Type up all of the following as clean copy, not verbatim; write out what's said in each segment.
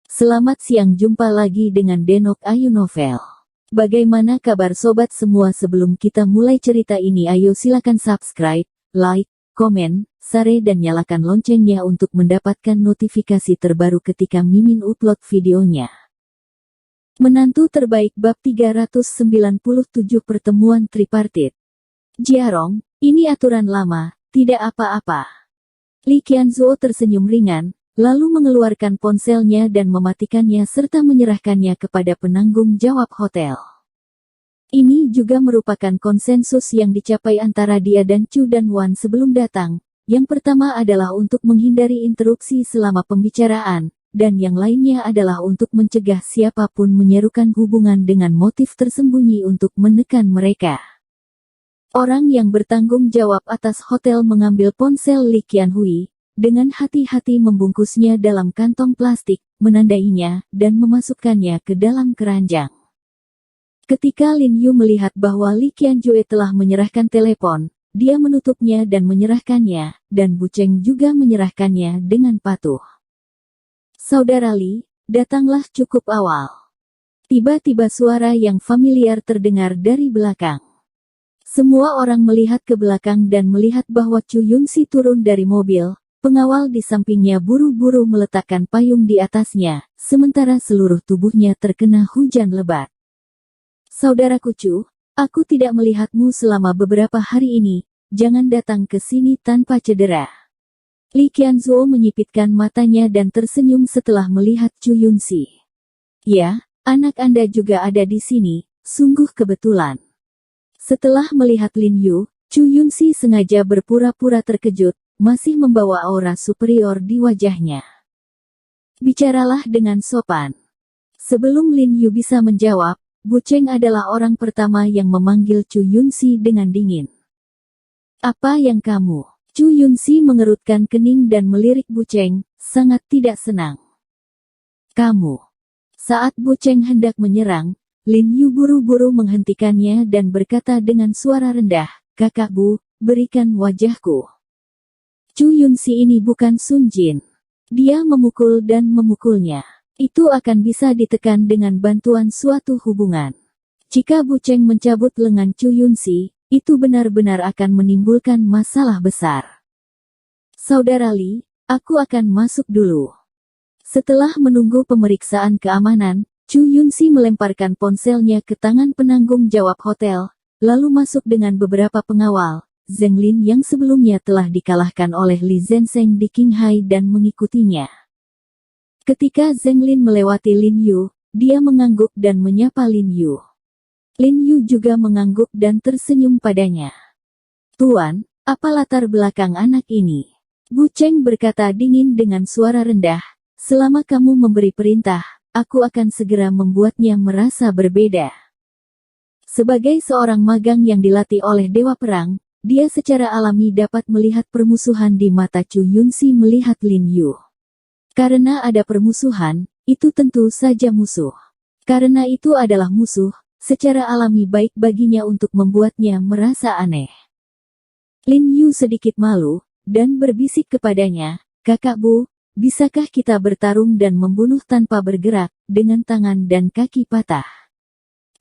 Selamat siang, jumpa lagi dengan Denok Ayu Novel. Bagaimana kabar sobat semua? Sebelum kita mulai cerita ini, ayo silakan subscribe, like, komen, share dan nyalakan loncengnya untuk mendapatkan notifikasi terbaru ketika Mimin upload videonya. Menantu terbaik bab 397 pertemuan tripartit. Jiarong, ini aturan lama, tidak apa-apa. Li Qianzuo tersenyum ringan, lalu mengeluarkan ponselnya dan mematikannya serta menyerahkannya kepada penanggung jawab hotel. Ini juga merupakan konsensus yang dicapai antara dia dan Chu dan Wan sebelum datang. Yang pertama adalah untuk menghindari interupsi selama pembicaraan, dan yang lainnya adalah untuk mencegah siapapun menyerukan hubungan dengan motif tersembunyi untuk menekan mereka. Orang yang bertanggung jawab atas hotel mengambil ponsel Li Qianhui, dengan hati-hati membungkusnya dalam kantong plastik, menandainya, dan memasukkannya ke dalam keranjang. Ketika Lin Yu melihat bahwa Li Qianjue telah menyerahkan telepon, dia menutupnya dan menyerahkannya, dan Bu Cheng juga menyerahkannya dengan patuh. Saudara Li, datanglah cukup awal. Tiba-tiba suara yang familiar terdengar dari belakang. Semua orang melihat ke belakang dan melihat bahwa Chu Yunxi turun dari mobil. Pengawal di sampingnya buru-buru meletakkan payung di atasnya, sementara seluruh tubuhnya terkena hujan lebat. Saudaraku Chu, aku tidak melihatmu selama beberapa hari ini, jangan datang ke sini tanpa cedera. Li Qianzuo menyipitkan matanya dan tersenyum setelah melihat Chu Yunxi. Ya, anak Anda juga ada di sini, sungguh kebetulan. Setelah melihat Lin Yu, Chu Yunxi sengaja berpura-pura terkejut, masih membawa aura superior di wajahnya. Bicaralah dengan sopan. Sebelum Lin Yu bisa menjawab, Bu Cheng adalah orang pertama yang memanggil Chu Yunxi dengan dingin. Apa yang kamu? Chu Yunxi mengerutkan kening dan melirik Bu Cheng, sangat tidak senang. Kamu. Saat Bu Cheng hendak menyerang, Lin Yu buru-buru menghentikannya dan berkata dengan suara rendah, "Kakak Bu, berikan wajahku." Chu Yunxi ini bukan Sun Jin. Dia memukul dan memukulnya. Itu akan bisa ditekan dengan bantuan suatu hubungan. Jika Bu Cheng mencabut lengan Chu Yunxi, itu benar-benar akan menimbulkan masalah besar. Saudara Li, aku akan masuk dulu. Setelah menunggu pemeriksaan keamanan, Chu Yunxi melemparkan ponselnya ke tangan penanggung jawab hotel, lalu masuk dengan beberapa pengawal. Zheng Lin yang sebelumnya telah dikalahkan oleh Li Zhensheng di Qinghai dan mengikutinya. Ketika Zheng Lin melewati Lin Yu, dia mengangguk dan menyapa Lin Yu. Lin Yu juga mengangguk dan tersenyum padanya. "Tuan, apa latar belakang anak ini?" Bu Cheng berkata dingin dengan suara rendah, "Selama kamu memberi perintah, aku akan segera membuatnya merasa berbeda." Sebagai seorang magang yang dilatih oleh Dewa Perang, dia secara alami dapat melihat permusuhan di mata Chu Yunxi melihat Lin Yu. Karena ada permusuhan, itu tentu saja musuh. Karena itu adalah musuh, secara alami baik baginya untuk membuatnya merasa aneh. Lin Yu sedikit malu, dan berbisik kepadanya, "Kakak Bu, bisakah kita bertarung dan membunuh tanpa bergerak, dengan tangan dan kaki patah?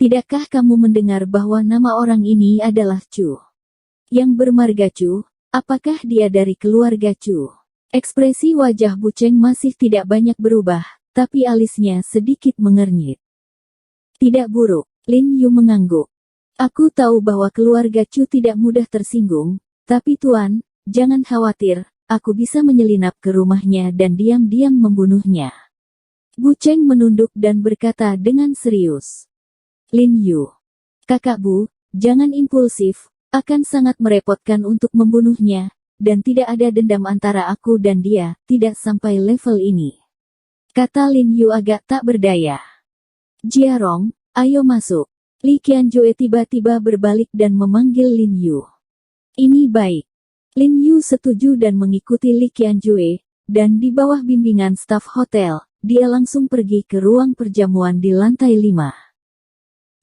Tidakkah kamu mendengar bahwa nama orang ini adalah Chu? Yang bermarga Chu, apakah dia dari keluarga Chu?" Ekspresi wajah Bu Cheng masih tidak banyak berubah, tapi alisnya sedikit mengernyit. "Tidak buruk," Lin Yu mengangguk. "Aku tahu bahwa keluarga Chu tidak mudah tersinggung, tapi Tuan, jangan khawatir, aku bisa menyelinap ke rumahnya dan diam-diam membunuhnya." Bu Cheng menunduk dan berkata dengan serius. "Lin Yu, Kakak Bu, jangan impulsif. Akan sangat merepotkan untuk membunuhnya, dan tidak ada dendam antara aku dan dia, tidak sampai level ini," kata Lin Yu agak tak berdaya. "Jiarong, ayo masuk." Li Qianjue tiba-tiba berbalik dan memanggil Lin Yu. "Ini baik." Lin Yu setuju dan mengikuti Li Qianjue, dan di bawah bimbingan staf hotel, dia langsung pergi ke ruang perjamuan di lantai 5.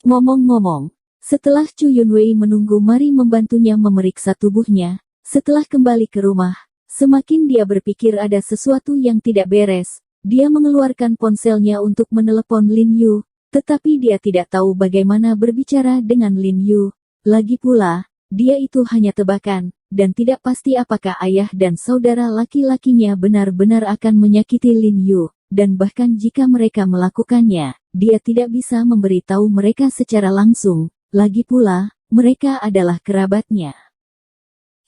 Ngomong-ngomong, setelah Chu Yunwei menunggu Mari membantunya memeriksa tubuhnya, setelah kembali ke rumah, semakin dia berpikir ada sesuatu yang tidak beres, dia mengeluarkan ponselnya untuk menelepon Lin Yu, tetapi dia tidak tahu bagaimana berbicara dengan Lin Yu. Lagi pula, dia itu hanya tebakan, dan tidak pasti apakah ayah dan saudara laki-lakinya benar-benar akan menyakiti Lin Yu, dan bahkan jika mereka melakukannya, dia tidak bisa memberitahu mereka secara langsung. Lagi pula, mereka adalah kerabatnya.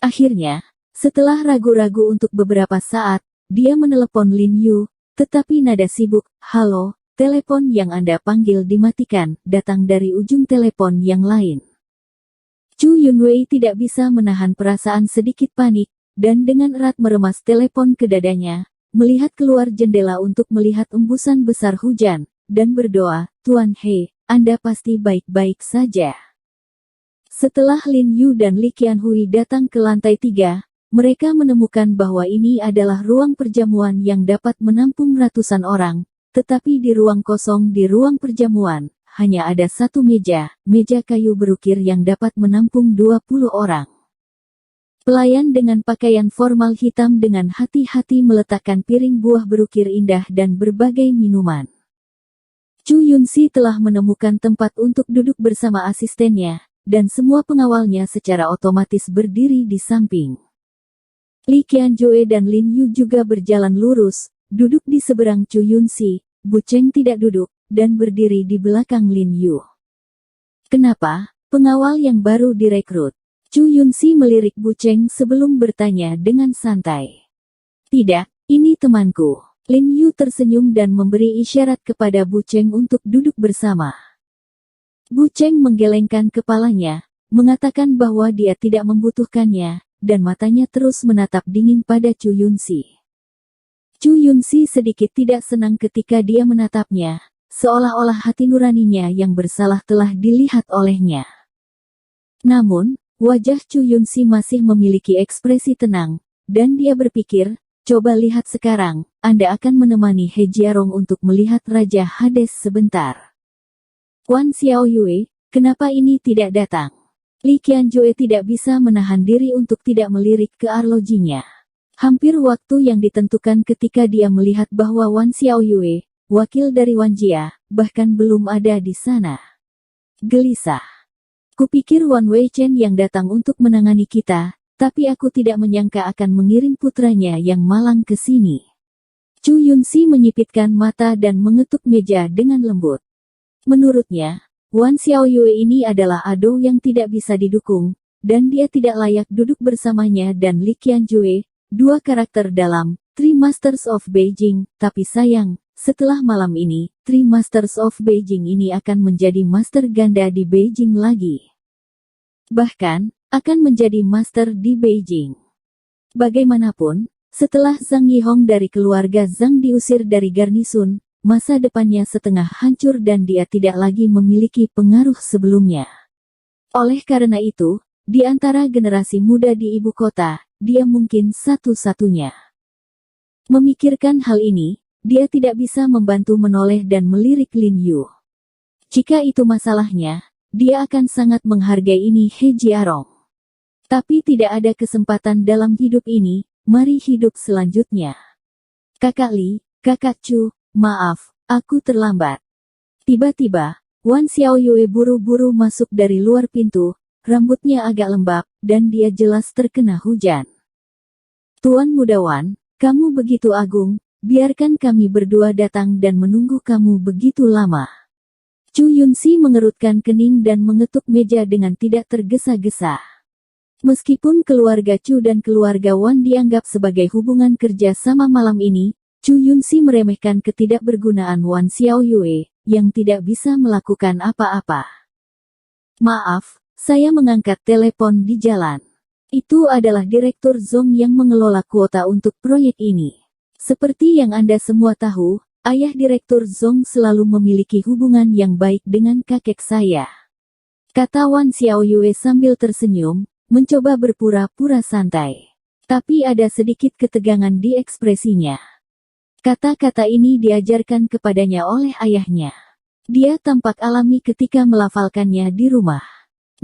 Akhirnya, setelah ragu-ragu untuk beberapa saat, dia menelepon Lin Yu, tetapi nada sibuk, "Halo, telepon yang Anda panggil dimatikan," datang dari ujung telepon yang lain. Chu Yunwei tidak bisa menahan perasaan sedikit panik, dan dengan erat meremas telepon ke dadanya, melihat keluar jendela untuk melihat embusan besar hujan, dan berdoa, "Tuan He, Anda pasti baik-baik saja." Setelah Lin Yu dan Li Qianhui datang ke lantai 3, mereka menemukan bahwa ini adalah ruang perjamuan yang dapat menampung ratusan orang, tetapi di ruang kosong di ruang perjamuan, hanya ada satu meja kayu berukir yang dapat menampung 20 orang. Pelayan dengan pakaian formal hitam dengan hati-hati meletakkan piring buah berukir indah dan berbagai minuman. Chu Yunxi telah menemukan tempat untuk duduk bersama asistennya, dan semua pengawalnya secara otomatis berdiri di samping. Li Qianjue dan Lin Yu juga berjalan lurus, duduk di seberang Chu Yunxi. Bu Cheng tidak duduk, dan berdiri di belakang Lin Yu. "Kenapa, pengawal yang baru direkrut?" Chu Yunxi melirik Bu Cheng sebelum bertanya dengan santai. "Tidak, ini temanku." Lin Yu tersenyum dan memberi isyarat kepada Bu Cheng untuk duduk bersama. Bu Cheng menggelengkan kepalanya, mengatakan bahwa dia tidak membutuhkannya, dan matanya terus menatap dingin pada Chu Yunxi. Chu Yunxi sedikit tidak senang ketika dia menatapnya, seolah-olah hati nuraninya yang bersalah telah dilihat olehnya. Namun, wajah Chu Yunxi masih memiliki ekspresi tenang, dan dia berpikir, "Coba lihat sekarang, Anda akan menemani He Jiarong untuk melihat Raja Hades sebentar." "Wan Xiaoyue, kenapa ini tidak datang?" Li Qianjue tidak bisa menahan diri untuk tidak melirik ke arlojinya. Hampir waktu yang ditentukan ketika dia melihat bahwa Wan Xiaoyue, wakil dari Wan Jia, bahkan belum ada di sana. Gelisah. "Kupikir Wan Weichen yang datang untuk menangani kita, tapi aku tidak menyangka akan mengirim putranya yang malang ke sini." Chu Yunxi menyipitkan mata dan mengetuk meja dengan lembut. Menurutnya, Wan Xiaoyue ini adalah ado yang tidak bisa didukung, dan dia tidak layak duduk bersamanya dan Li Qianjue, dua karakter dalam Three Masters of Beijing, tapi sayang, setelah malam ini, Three Masters of Beijing ini akan menjadi master ganda di Beijing lagi. Bahkan, akan menjadi master di Beijing. Bagaimanapun, setelah Zhang Yihong dari keluarga Zhang diusir dari garnisun, masa depannya setengah hancur dan dia tidak lagi memiliki pengaruh sebelumnya. Oleh karena itu, di antara generasi muda di ibu kota, dia mungkin satu-satunya. Memikirkan hal ini, dia tidak bisa membantu menoleh dan melirik Lin Yu. Jika itu masalahnya, dia akan sangat menghargai ini He Jiarong. Tapi tidak ada kesempatan dalam hidup ini, mari hidup selanjutnya. "Kakak Li, Kakak Chu, maaf, aku terlambat." Tiba-tiba, Wan Xiaoyue buru-buru masuk dari luar pintu, rambutnya agak lembab, dan dia jelas terkena hujan. "Tuan Muda Wan, kamu begitu agung, biarkan kami berdua datang dan menunggu kamu begitu lama." Chu Yunxi mengerutkan kening dan mengetuk meja dengan tidak tergesa-gesa. Meskipun keluarga Chu dan keluarga Wan dianggap sebagai hubungan kerja sama malam ini, Chu Yunxi meremehkan ketidakbergunaan Wan Xiaoyue, yang tidak bisa melakukan apa-apa. "Maaf, saya mengangkat telepon di jalan. Itu adalah Direktur Zong yang mengelola kuota untuk proyek ini. Seperti yang Anda semua tahu, ayah Direktur Zong selalu memiliki hubungan yang baik dengan kakek saya," kata Wan Xiaoyue sambil tersenyum, mencoba berpura-pura santai. Tapi ada sedikit ketegangan di ekspresinya. Kata-kata ini diajarkan kepadanya oleh ayahnya. Dia tampak alami ketika melafalkannya di rumah.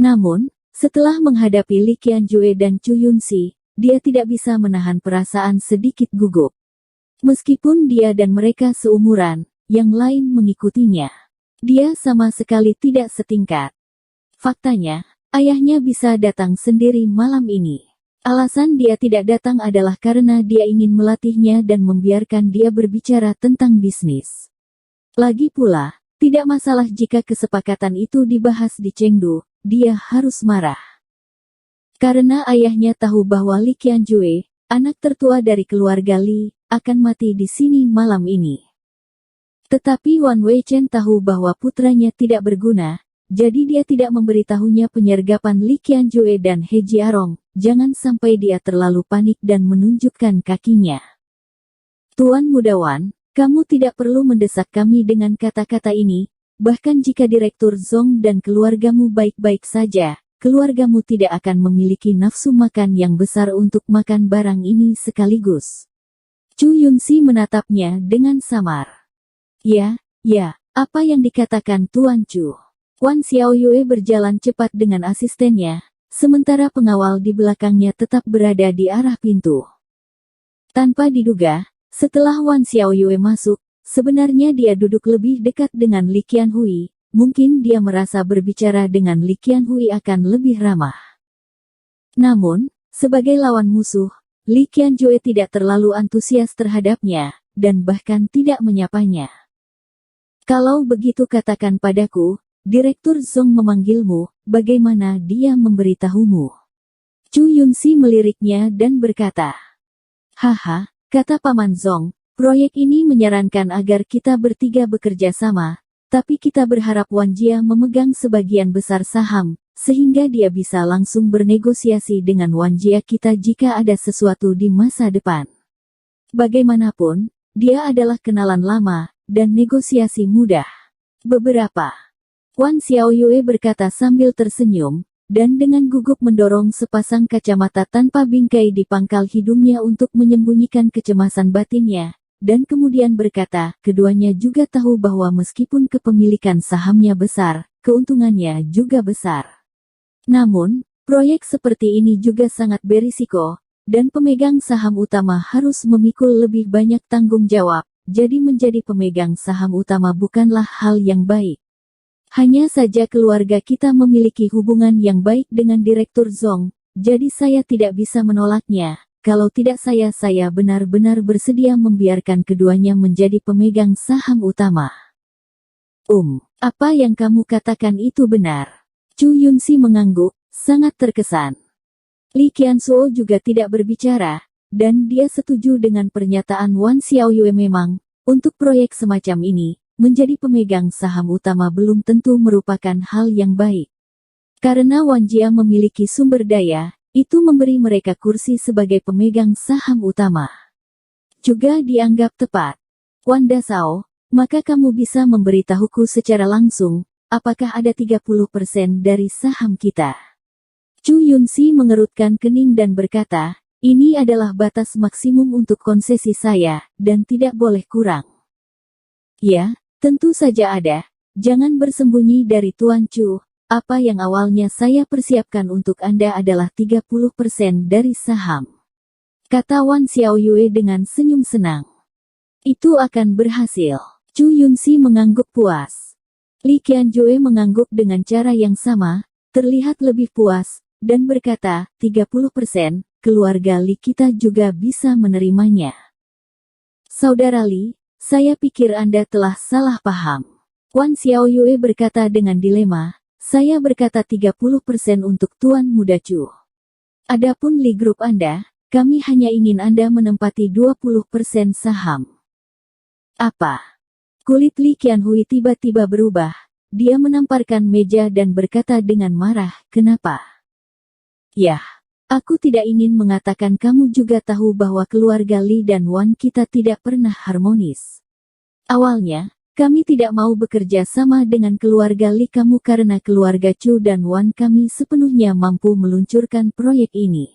Namun, setelah menghadapi Li Qianjue dan Chu Yunxi, dia tidak bisa menahan perasaan sedikit gugup. Meskipun dia dan mereka seumuran, yang lain mengikutinya. Dia sama sekali tidak setingkat. Faktanya, ayahnya bisa datang sendiri malam ini. Alasan dia tidak datang adalah karena dia ingin melatihnya dan membiarkan dia berbicara tentang bisnis. Lagi pula, tidak masalah jika kesepakatan itu dibahas di Chengdu, dia harus marah. Karena ayahnya tahu bahwa Li Qianjue, anak tertua dari keluarga Li, akan mati di sini malam ini. Tetapi Wan Weichen tahu bahwa putranya tidak berguna, jadi dia tidak memberitahunya penyergapan Li Qianjue dan He Jiarong, jangan sampai dia terlalu panik dan menunjukkan kakinya. Tuan Muda Wan, kamu tidak perlu mendesak kami dengan kata-kata ini, bahkan jika Direktur Zong dan keluargamu baik-baik saja, keluargamu tidak akan memiliki nafsu makan yang besar untuk makan barang ini sekaligus. Chu Yunxi menatapnya dengan samar. Ya, apa yang dikatakan Tuan Chu? Wan Xiaoyue berjalan cepat dengan asistennya, sementara pengawal di belakangnya tetap berada di arah pintu. Tanpa diduga, setelah Wan Xiaoyue masuk, sebenarnya dia duduk lebih dekat dengan Li Qianhui, mungkin dia merasa berbicara dengan Li Qianhui akan lebih ramah. Namun, sebagai lawan musuh, Li Qianjue tidak terlalu antusias terhadapnya, dan bahkan tidak menyapanya. Kalau begitu katakan padaku, Direktur Zong memanggilmu, bagaimana dia memberitahumu? Chu Yunxi meliriknya dan berkata, haha, kata Paman Zong, proyek ini menyarankan agar kita bertiga bekerja sama, tapi kita berharap Wan Jia memegang sebagian besar saham, sehingga dia bisa langsung bernegosiasi dengan Wan Jia kita jika ada sesuatu di masa depan. Bagaimanapun, dia adalah kenalan lama, dan negosiasi mudah. Wan Xiaoyue berkata sambil tersenyum, dan dengan gugup mendorong sepasang kacamata tanpa bingkai di pangkal hidungnya untuk menyembunyikan kecemasan batinnya, dan kemudian berkata, keduanya juga tahu bahwa meskipun kepemilikan sahamnya besar, keuntungannya juga besar. Namun, proyek seperti ini juga sangat berisiko, dan pemegang saham utama harus memikul lebih banyak tanggung jawab. Jadi menjadi pemegang saham utama bukanlah hal yang baik. Hanya saja keluarga kita memiliki hubungan yang baik dengan Direktur Zong, jadi saya tidak bisa menolaknya. Kalau tidak saya benar-benar bersedia membiarkan keduanya menjadi pemegang saham utama. Apa yang kamu katakan itu benar. Chu Yunxi mengangguk, sangat terkesan. Li Qiansuo juga tidak berbicara, dan dia setuju dengan pernyataan Wan Xiaoyue memang, untuk proyek semacam ini, menjadi pemegang saham utama belum tentu merupakan hal yang baik. Karena Wan Jia memiliki sumber daya, itu memberi mereka kursi sebagai pemegang saham utama. Juga dianggap tepat. Wan Dasao, maka kamu bisa memberitahuku secara langsung, apakah ada 30% dari saham kita? Chu Yunxi mengerutkan kening dan berkata, ini adalah batas maksimum untuk konsesi saya, dan tidak boleh kurang. Ya, tentu saja ada. Jangan bersembunyi dari Tuan Chu. Apa yang awalnya saya persiapkan untuk Anda adalah 30% dari saham. Kata Wan Xiaoyue dengan senyum senang. Itu akan berhasil. Chu Yunxi mengangguk puas. Li Qianjue mengangguk dengan cara yang sama, terlihat lebih puas, dan berkata, 30%. Keluarga Li kita juga bisa menerimanya. Saudara Li, saya pikir Anda telah salah paham. Wan Xiaoyue berkata dengan dilema, saya berkata 30% untuk Tuan Muda Chu. Adapun Li Group Anda, kami hanya ingin Anda menempati 20% saham. Apa? Kulit Li Qianhui tiba-tiba berubah, dia menamparkan meja dan berkata dengan marah, kenapa? Yah. Aku tidak ingin mengatakan kamu juga tahu bahwa keluarga Li dan Wan kita tidak pernah harmonis. Awalnya, kami tidak mau bekerja sama dengan keluarga Li kamu karena keluarga Chu dan Wan kami sepenuhnya mampu meluncurkan proyek ini.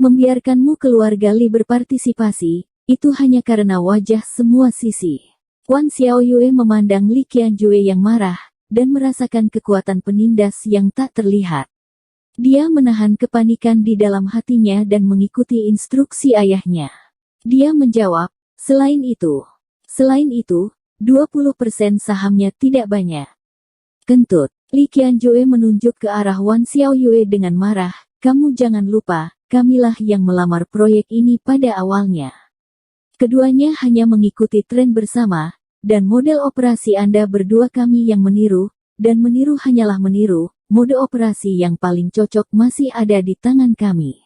Membiarkanmu keluarga Li berpartisipasi, itu hanya karena wajah semua sisi. Wan Xiaoyue memandang Li Qianjue yang marah, dan merasakan kekuatan penindas yang tak terlihat. Dia menahan kepanikan di dalam hatinya dan mengikuti instruksi ayahnya. Dia menjawab, Selain itu, 20% sahamnya tidak banyak. Kentut. Li Qianjue menunjuk ke arah Wan Xiaoyue dengan marah, kamu jangan lupa, kamilah yang melamar proyek ini pada awalnya. Keduanya hanya mengikuti tren bersama, dan model operasi Anda berdua kami yang meniru, dan meniru hanyalah meniru, mode operasi yang paling cocok masih ada di tangan kami.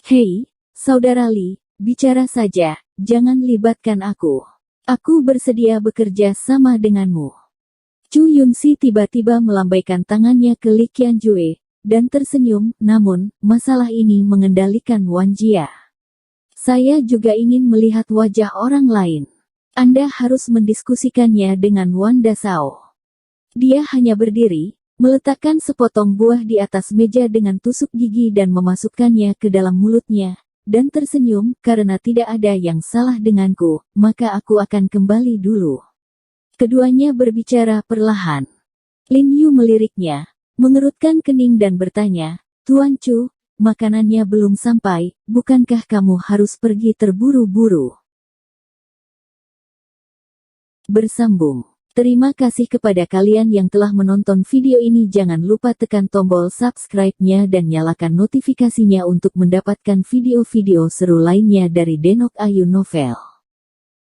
Hei, Saudara Li, bicara saja, jangan libatkan aku. Aku bersedia bekerja sama denganmu. Chu Yunxi tiba-tiba melambaikan tangannya ke Li Qianjue, dan tersenyum, namun, masalah ini mengendalikan Wan Jia. Saya juga ingin melihat wajah orang lain. Anda harus mendiskusikannya dengan Wan Dasao. Dia hanya berdiri, meletakkan sepotong buah di atas meja dengan tusuk gigi dan memasukkannya ke dalam mulutnya, dan tersenyum, karena tidak ada yang salah denganku, maka aku akan kembali dulu. Keduanya berbicara perlahan. Lin Yu meliriknya, mengerutkan kening dan bertanya, Tuan Chu, makanannya belum sampai, bukankah kamu harus pergi terburu-buru? Bersambung. Terima kasih kepada kalian yang telah menonton video ini. Jangan lupa tekan tombol subscribe-nya dan nyalakan notifikasinya untuk mendapatkan video-video seru lainnya dari Denok Ayu Novel.